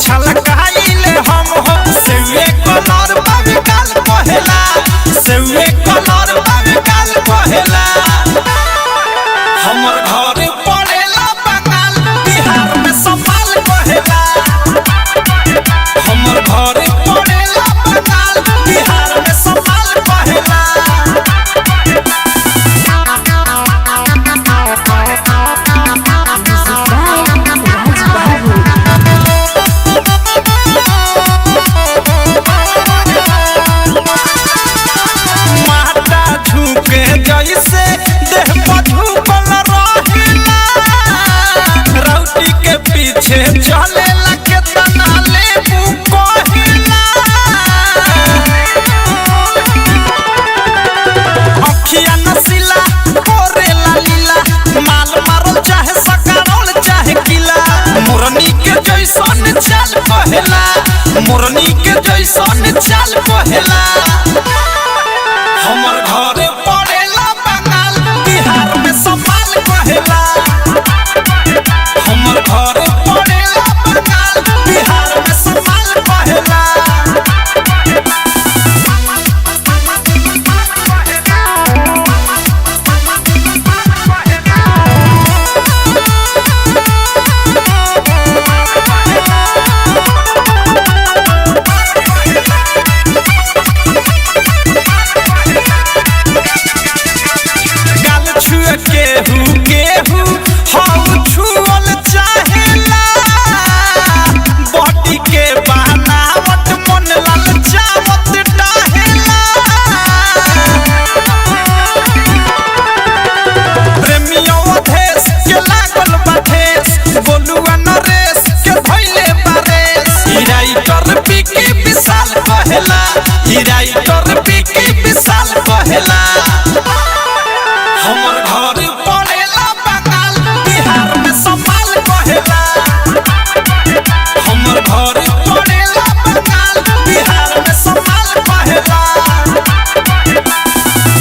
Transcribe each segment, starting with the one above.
छलकाइले हम हो सेवे कलर बाबी काल पहला सेवे कलर बाबी काल पहला हमर घर पड़ेला बंगाल बिहार में संभाल पहला हमर घर पड़ेला बंगाल बिहार में संभाल पहला जैसे देह पधुकल रहिला रौटी के पीछे चले लगे तना लेबू कहिला अखिया नसीला कोरेला लीला माल मारल चाहे सकारल चाहे किला मुरनी के जैसन चाल पहला मुरनी के जैसन चाल पहला हमर घर पड़ेला बंगाल बिहार में संभाल पहला हमर घर पड़ेला बंगाल बिहार में संभाल पहला केहू केहू हम छुअल चाहेला बॉडी के बनावट मन लाल चावत डाहेला प्रेमियों अधेश के लागल बाधेश गोलुआ नरेश के भइले बारेश हिराइटर पीके विशाल कहेला हिराइटर पीके विशाल कहेला हमर घर पड़ेला बंगाल बिहार में संभाल पहला हमर घर पड़ेला बंगाल बिहार में संभाल पहला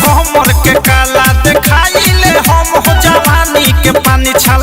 हमर के काला देखाइले हम हो जवानी के पानी छल